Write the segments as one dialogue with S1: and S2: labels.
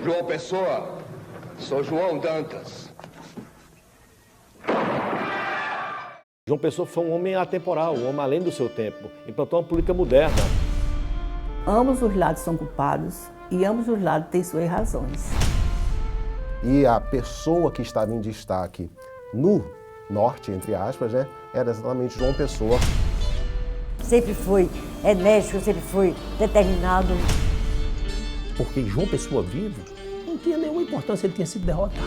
S1: João Pessoa, sou João Dantas.
S2: João Pessoa foi um homem atemporal, um homem além do seu tempo, implantou uma política moderna.
S3: Ambos os lados são culpados e ambos os lados têm suas razões.
S4: E a pessoa que estava em destaque no norte, entre aspas, né, era exatamente João Pessoa.
S5: Sempre foi enérgico, sempre foi determinado.
S6: Porque João Pessoa vivo não tinha nenhuma importância, ele tinha sido derrotado.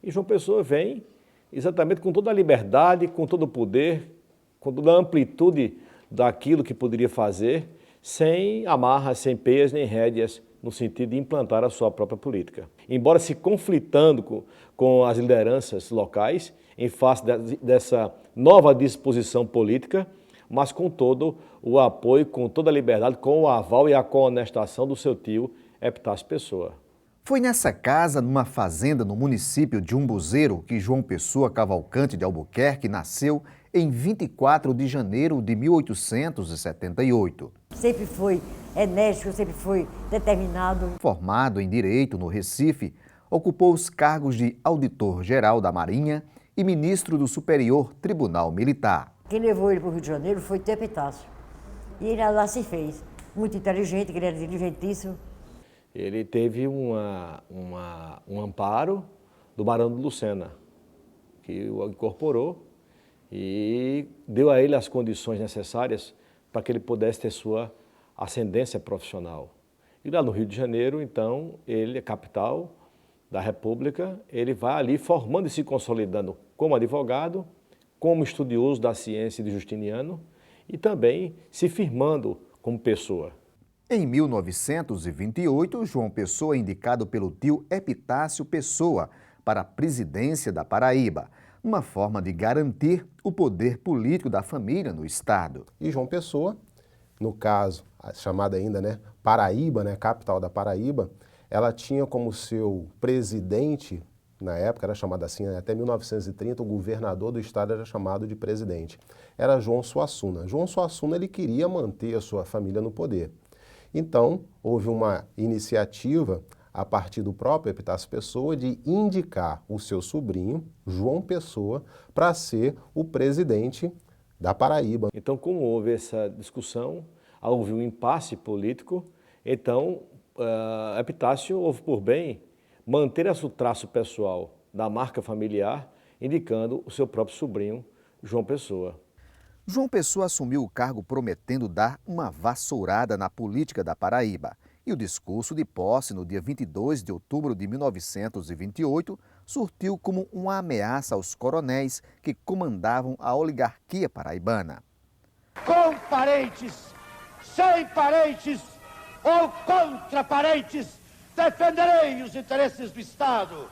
S2: E João Pessoa vem exatamente com toda a liberdade, com todo o poder, com toda a amplitude daquilo que poderia fazer, sem amarras, sem peias nem rédeas, no sentido de implantar a sua própria política. Embora se conflitando com as lideranças locais, em face dessa nova disposição política, mas com todo o apoio, com toda a liberdade, com o aval e a coonestação do seu tio, Epitácio Pessoa.
S7: Foi nessa casa, numa fazenda no município de Umbuzeiro, que João Pessoa Cavalcante de Albuquerque nasceu em 24 de janeiro de 1878.
S5: Sempre foi enérgico, sempre foi determinado.
S7: Formado em Direito no Recife, ocupou os cargos de Auditor-Geral da Marinha e Ministro do Superior Tribunal Militar.
S5: Quem levou ele para o Rio de Janeiro foi o tio Epitácio. E ele lá se fez. Muito inteligente, que ele era diligentíssimo.
S2: Ele teve um amparo do Barão de Lucena, que o incorporou e deu a ele as condições necessárias para que ele pudesse ter sua ascendência profissional. E lá no Rio de Janeiro, então, ele é capital da República, ele vai ali formando e se consolidando como advogado, como estudioso da ciência de Justiniano e também se firmando como pessoa.
S7: Em 1928, João Pessoa é indicado pelo tio Epitácio Pessoa para a presidência da Paraíba, uma forma de garantir o poder político da família no estado.
S4: E João Pessoa, no caso, chamada ainda, né, Paraíba, né, capital da Paraíba, ela tinha como seu presidente, na época era chamado assim, né, até 1930, o governador do estado era chamado de presidente. Era João Suassuna. João Suassuna, ele queria manter a sua família no poder. Então, houve uma iniciativa, a partir do próprio Epitácio Pessoa, de indicar o seu sobrinho, João Pessoa, para ser o presidente da Paraíba.
S2: Então, como houve essa discussão, houve um impasse político, então Epitácio houve por bem manter o traço pessoal da marca familiar, indicando o seu próprio sobrinho, João Pessoa.
S7: João Pessoa assumiu o cargo prometendo dar uma vassourada na política da Paraíba. E o discurso de posse, no dia 22 de outubro de 1928, surtiu como uma ameaça aos coronéis que comandavam a oligarquia paraibana.
S8: Com parentes, sem parentes ou contra parentes, defenderei os interesses do Estado.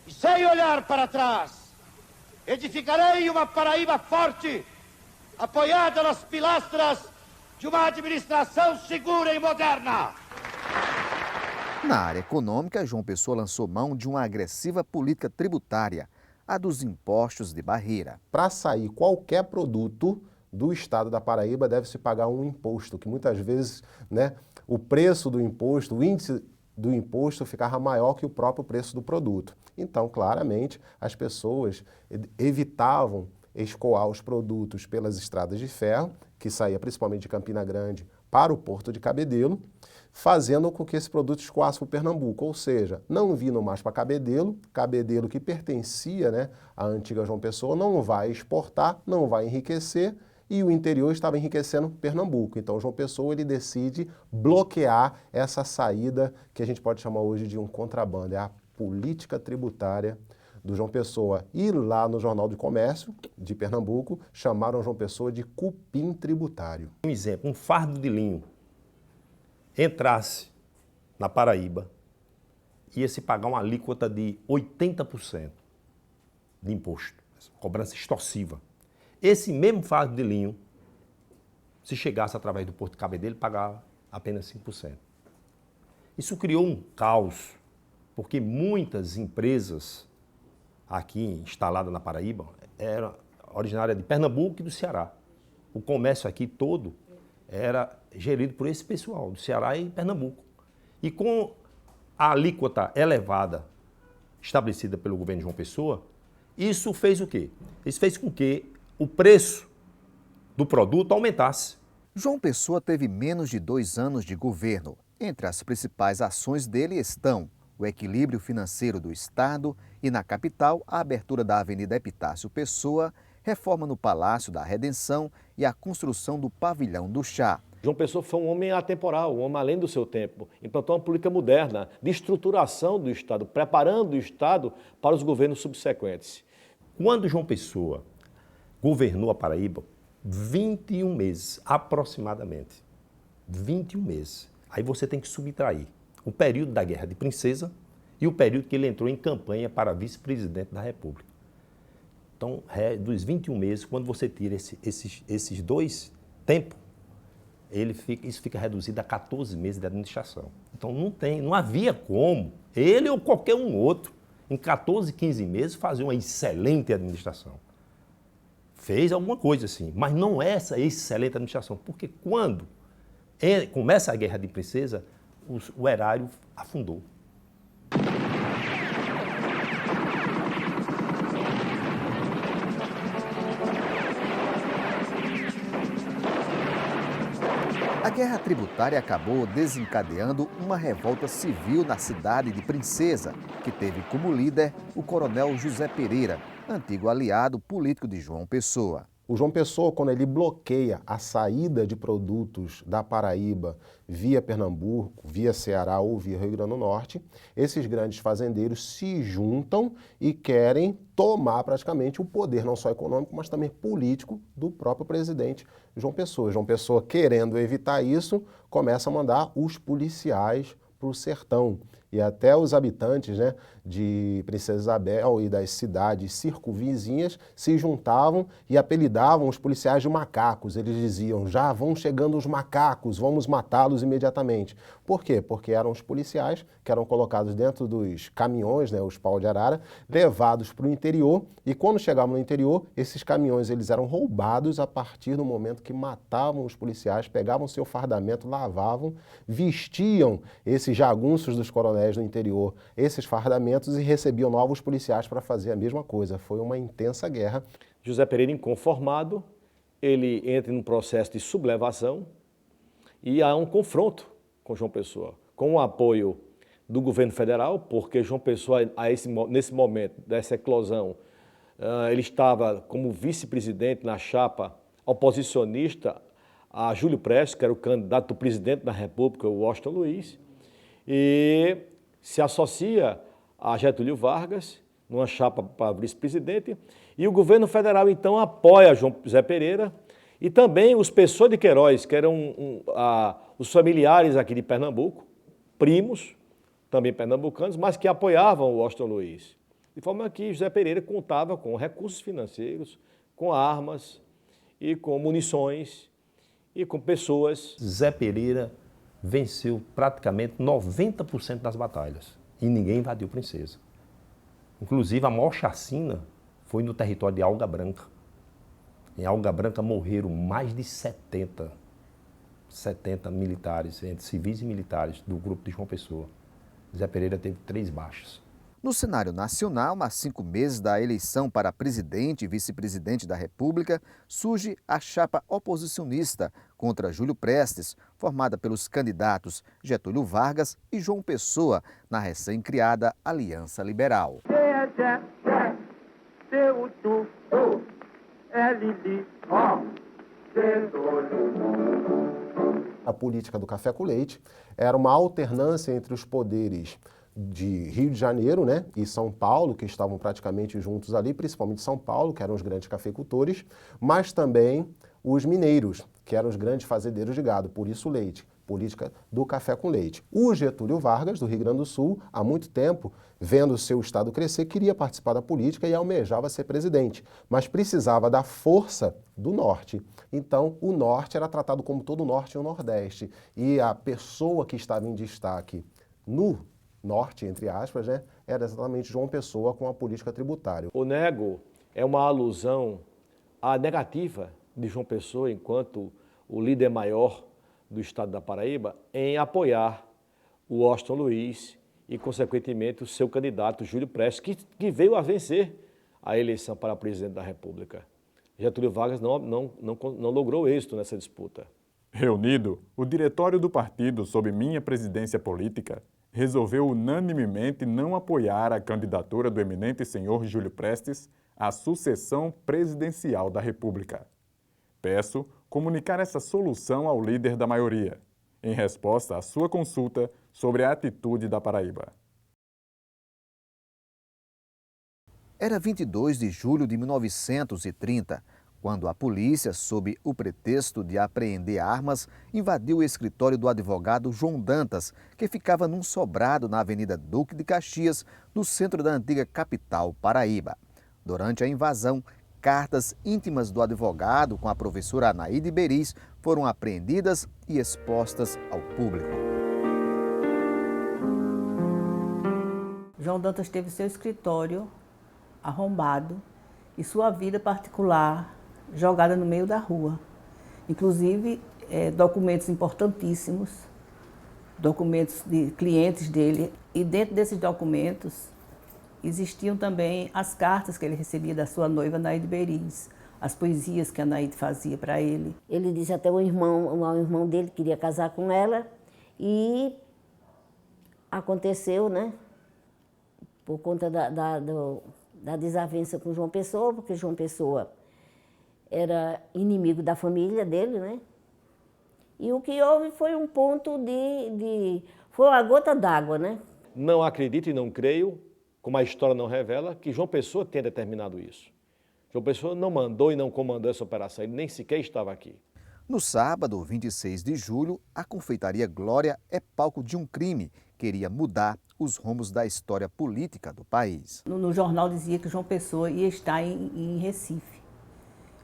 S8: E sem olhar para trás, edificarei uma Paraíba forte, apoiada nas pilastras de uma administração segura e moderna.
S7: Na área econômica, João Pessoa lançou mão de uma agressiva política tributária, a dos impostos de barreira.
S4: Para sair qualquer produto do estado da Paraíba, deve-se pagar um imposto, que muitas vezes, né, o preço do imposto, o índice do imposto ficava maior que o próprio preço do produto. Então, claramente, as pessoas evitavam escoar os produtos pelas estradas de ferro, que saía principalmente de Campina Grande para o Porto de Cabedelo, fazendo com que esse produto escoasse para o Pernambuco, ou seja, não vindo mais para Cabedelo, Cabedelo que pertencia, né, à antiga João Pessoa, não vai exportar, não vai enriquecer, e o interior estava enriquecendo Pernambuco. Então, João Pessoa ele decide bloquear essa saída que a gente pode chamar hoje de um contrabando, é a política tributária do João Pessoa. E lá no Jornal do Comércio de Pernambuco, chamaram João Pessoa de cupim tributário.
S6: Um exemplo, um fardo de linho entrasse na Paraíba ia se pagar uma alíquota de 80% de imposto, cobrança extorsiva. Esse mesmo fardo de linho, se chegasse através do Porto de Cabedelo, pagava apenas 5%. Isso criou um caos, porque muitas empresas aqui instaladas na Paraíba eram originárias de Pernambuco e do Ceará. O comércio aqui todo era gerido por esse pessoal, do Ceará e Pernambuco. E com a alíquota elevada estabelecida pelo governo de João Pessoa, isso fez o quê? Isso fez com que o preço do produto aumentasse.
S7: João Pessoa teve menos de 2 anos de governo. Entre as principais ações dele estão o equilíbrio financeiro do Estado e, na capital, a abertura da Avenida Epitácio Pessoa, reforma no Palácio da Redenção e a construção do Pavilhão do Chá.
S2: João Pessoa foi um homem atemporal, um homem além do seu tempo. Implantou uma política moderna de estruturação do Estado, preparando o Estado para os governos subsequentes.
S6: Quando João Pessoa governou a Paraíba, 21 meses, aproximadamente. 21 meses. Aí você tem que subtrair o período da Guerra de Princesa e o período que ele entrou em campanha para vice-presidente da República. Então, dos 21 meses, quando você tira esses dois tempos, isso fica reduzido a 14 meses de administração. Então, não havia como ele ou qualquer um outro, em 14, 15 meses, fazer uma excelente administração. Fez alguma coisa assim, mas não é essa excelente administração, porque quando começa a Guerra de Princesa, o erário afundou.
S7: A guerra tributária acabou desencadeando uma revolta civil na cidade de Princesa, que teve como líder o coronel José Pereira, antigo aliado político de João Pessoa.
S4: O João Pessoa, quando ele bloqueia a saída de produtos da Paraíba via Pernambuco, via Ceará ou via Rio Grande do Norte, esses grandes fazendeiros se juntam e querem tomar praticamente o poder, não só econômico, mas também político do próprio presidente João Pessoa. João Pessoa, querendo evitar isso, começa a mandar os policiais para o sertão. E até os habitantes, né, de Princesa Isabel e das cidades circunvizinhas se juntavam e apelidavam os policiais de macacos. Eles diziam, já vão chegando os macacos, vamos matá-los imediatamente. Por quê? Porque eram os policiais que eram colocados dentro dos caminhões, né, os pau de arara, levados para o interior, e quando chegavam no interior, esses caminhões eles eram roubados a partir do momento que matavam os policiais, pegavam seu fardamento, lavavam, vestiam esses jagunços dos coronéis no interior, esses fardamentos, e recebiam novos policiais para fazer a mesma coisa. Foi uma intensa guerra.
S2: José Pereira, inconformado, ele entra num processo de sublevação e há um confronto com João Pessoa, com o apoio do governo federal, porque João Pessoa, nesse momento dessa eclosão, ele estava como vice-presidente na chapa oposicionista a Júlio Prestes, que era o candidato do presidente da República, o Washington Luiz, e se associa a Getúlio Vargas, numa chapa para vice-presidente, e o governo federal, então, apoia João José Pereira e também os Pessoa de Queiroz, que eram os familiares aqui de Pernambuco, primos, também pernambucanos, mas que apoiavam o Washington Luiz. De forma que José Pereira contava com recursos financeiros, com armas e com munições e com pessoas.
S6: Zé Pereira venceu praticamente 90% das batalhas e ninguém invadiu Princesa. Inclusive, a maior chacina foi no território de Alga Branca. Em Alga Branca morreram mais de 70 militares, entre civis e militares, do grupo de João Pessoa. Zé Pereira teve 3 baixas.
S7: No cenário nacional, a 5 meses da eleição para presidente e vice-presidente da República, surge a chapa oposicionista contra Júlio Prestes, formada pelos candidatos Getúlio Vargas e João Pessoa, na recém-criada Aliança Liberal.
S4: A política do café com leite era uma alternância entre os poderes de Rio de Janeiro, né, e São Paulo, que estavam praticamente juntos ali, principalmente São Paulo, que eram os grandes cafeicultores, mas também os mineiros, que eram os grandes fazendeiros de gado, por isso o leite. política do café com leite. O Getúlio Vargas, do Rio Grande do Sul, há muito tempo, vendo o seu estado crescer, queria participar da política e almejava ser presidente, mas precisava da força do Norte. Então, o Norte era tratado como todo o Norte e o Nordeste. E a pessoa que estava em destaque no Norte, entre aspas, né, era exatamente João Pessoa com a política tributária.
S2: O nego é uma alusão à negativa de João Pessoa, enquanto o líder maior do estado da Paraíba, em apoiar o Washington Luiz e, consequentemente, o seu candidato, Júlio Prestes, que veio a vencer a eleição para presidente da República. Getúlio Vargas não logrou êxito nessa disputa.
S9: Reunido, o diretório do partido, sob minha presidência política, resolveu unanimemente não apoiar a candidatura do eminente senhor Júlio Prestes à sucessão presidencial da República. Peço comunicar essa solução ao líder da maioria, em resposta à sua consulta sobre a atitude da Paraíba.
S7: Era 22 de julho de 1930, quando a polícia, sob o pretexto de apreender armas, invadiu o escritório do advogado João Dantas, que ficava num sobrado na Avenida Duque de Caxias, no centro da antiga capital Paraíba. Durante a invasão, cartas íntimas do advogado com a professora Anaíde Beris foram apreendidas e expostas ao público.
S3: João Dantas teve seu escritório arrombado e sua vida particular jogada no meio da rua. Inclusive, documentos importantíssimos, documentos de clientes dele. E dentro desses documentos existiam também as cartas que ele recebia da sua noiva, Anaíde Beris, as poesias que a Anaíde fazia para ele.
S5: Ele disse até o irmão dele queria casar com ela e aconteceu, né? Por conta da desavença com João Pessoa, porque João Pessoa era inimigo da família dele, né? E o que houve foi um ponto foi uma gota d'água, né?
S2: Não acredito e não creio, como a história não revela, que João Pessoa tenha determinado isso. João Pessoa não mandou e não comandou essa operação, ele nem sequer estava aqui.
S7: No sábado, 26 de julho, a confeitaria Glória é palco de um crime que iria mudar os rumos da história política do país.
S3: No jornal dizia que João Pessoa ia estar em Recife.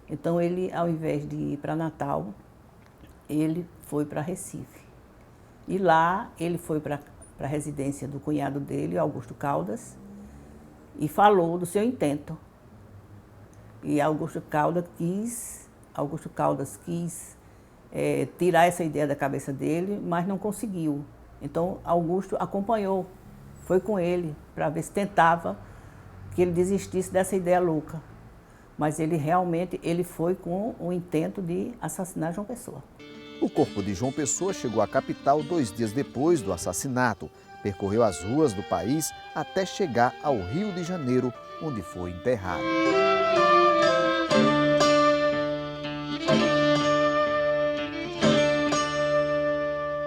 S3: Então ele, ao invés de ir para Natal, ele foi para Recife. E lá ele foi para a residência do cunhado dele, Augusto Caldas, e falou do seu intento. E Augusto Caldas quis tirar essa ideia da cabeça dele, mas não conseguiu. Então Augusto acompanhou, foi com ele para ver se tentava que ele desistisse dessa ideia louca. Mas ele realmente foi com o intento de assassinar João Pessoa.
S7: O corpo de João Pessoa chegou à capital 2 dias depois do assassinato. Percorreu as ruas do país até chegar ao Rio de Janeiro, onde foi enterrado.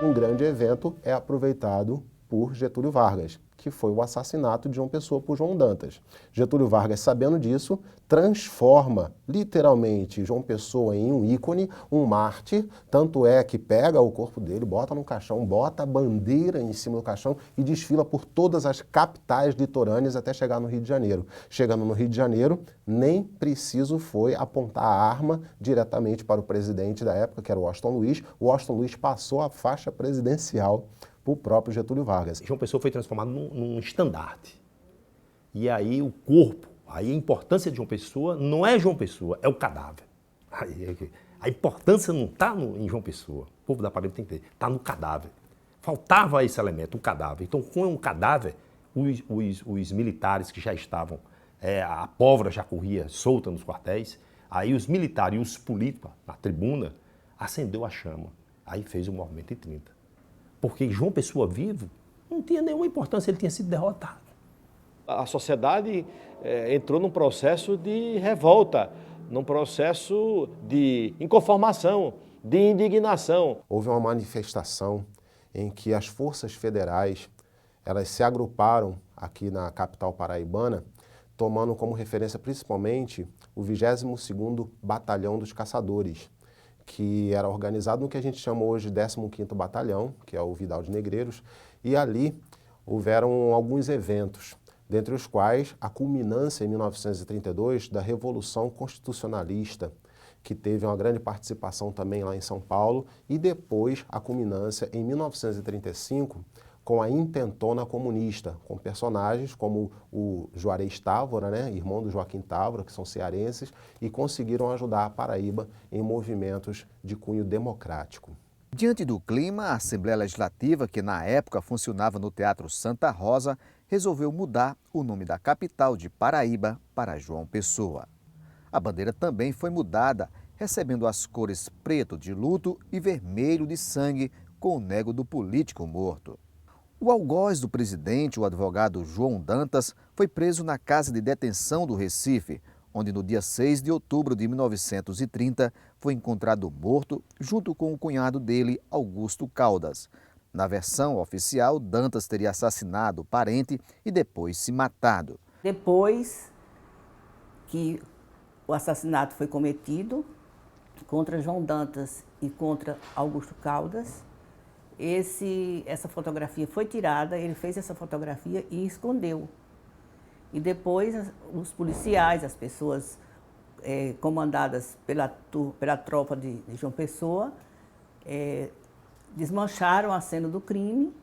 S4: Um grande evento é aproveitado por Getúlio Vargas, que foi o assassinato de João Pessoa por João Dantas. Getúlio Vargas, sabendo disso, transforma literalmente João Pessoa em um ícone, um mártir, tanto é que pega o corpo dele, bota no caixão, bota a bandeira em cima do caixão e desfila por todas as capitais litorâneas até chegar no Rio de Janeiro. Chegando no Rio de Janeiro, nem preciso foi apontar a arma diretamente para o presidente da época, que era o Washington Luiz. O Washington Luiz passou a faixa presidencial para o próprio Getúlio Vargas.
S6: João Pessoa foi transformado num estandarte. E aí o corpo, aí a importância de João Pessoa não é João Pessoa, é o cadáver. A importância não está em João Pessoa. O povo da Paraíba tem que ter, está no cadáver. Faltava esse elemento, o cadáver. Então, com um cadáver, os militares que já estavam, a pólvora já corria solta nos quartéis, aí os militares e os políticos, na tribuna, acendeu a chama. Aí fez o movimento em 30. Porque João Pessoa vivo não tinha nenhuma importância, ele tinha sido derrotado.
S2: A sociedade entrou num processo de revolta, num processo de inconformação, de indignação.
S4: Houve uma manifestação em que as forças federais elas se agruparam aqui na capital paraibana, tomando como referência principalmente o 22º Batalhão dos Caçadores, que era organizado no que a gente chama hoje de 15º Batalhão, que é o Vidal de Negreiros, e ali houveram alguns eventos, dentre os quais a culminância em 1932 da Revolução Constitucionalista, que teve uma grande participação também lá em São Paulo, e depois a culminância em 1935 com a Intentona Comunista, com personagens como o Juarez Távora, né, irmão do Joaquim Távora, que são cearenses, e conseguiram ajudar a Paraíba em movimentos de cunho democrático.
S7: Diante do clima, a Assembleia Legislativa, que na época funcionava no Teatro Santa Rosa, resolveu mudar o nome da capital de Paraíba para João Pessoa. A bandeira também foi mudada, recebendo as cores preto de luto e vermelho de sangue com o nego do político morto. O algoz do presidente, o advogado João Dantas, foi preso na casa de detenção do Recife, onde no dia 6 de outubro de 1930 foi encontrado morto junto com o cunhado dele, Augusto Caldas. Na versão oficial, Dantas teria assassinado o parente e depois se matado.
S3: Depois que o assassinato foi cometido contra João Dantas e contra Augusto Caldas, essa fotografia foi tirada, ele fez essa fotografia e escondeu. E depois os policiais, as pessoas comandadas pela tropa de João Pessoa, desmancharam a cena do crime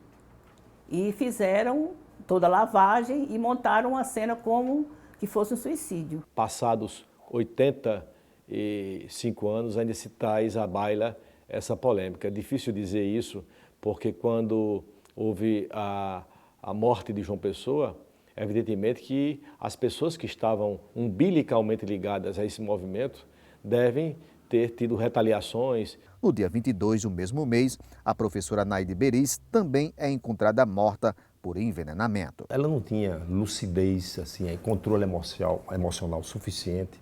S3: e fizeram toda a lavagem e montaram a cena como que fosse um suicídio.
S2: Passados 85 anos, ainda se traz à baila essa polêmica. É difícil dizer isso, porque quando houve a morte de João Pessoa, evidentemente que as pessoas que estavam umbilicalmente ligadas a esse movimento devem ter tido retaliações.
S7: No dia 22 do mesmo mês, a professora Naide Beriz também é encontrada morta por envenenamento.
S6: Ela não tinha lucidez, assim, controle emocional suficiente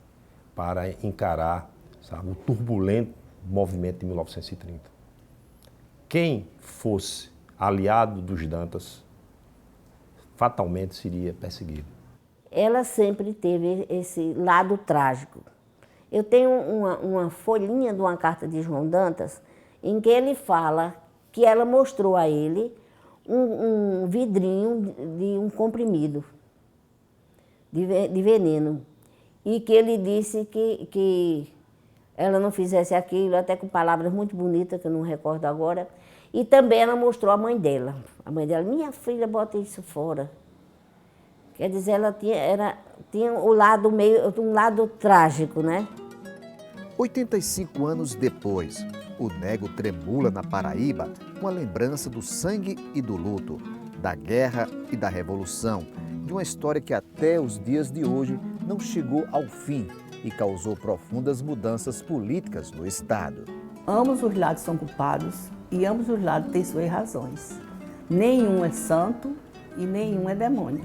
S6: para encarar, sabe, o turbulento movimento de 1930. Quem fosse aliado dos Dantas, fatalmente seria perseguido.
S5: Ela sempre teve esse lado trágico. Eu tenho uma folhinha de uma carta de João Dantas, em que ele fala que ela mostrou a ele um vidrinho de um comprimido de veneno. E que ele disse que ela não fizesse aquilo, até com palavras muito bonitas, que eu não recordo agora. E também ela mostrou a mãe dela. A mãe dela, minha filha, bota isso fora. Quer dizer, ela tinha um lado trágico, né?
S7: 85 anos depois, o nego tremula na Paraíba com a lembrança do sangue e do luto, da guerra e da revolução, de uma história que até os dias de hoje não chegou ao fim e causou profundas mudanças políticas no Estado.
S3: Ambos os lados são culpados e ambos os lados têm suas razões. Nenhum é santo e nenhum é demônio.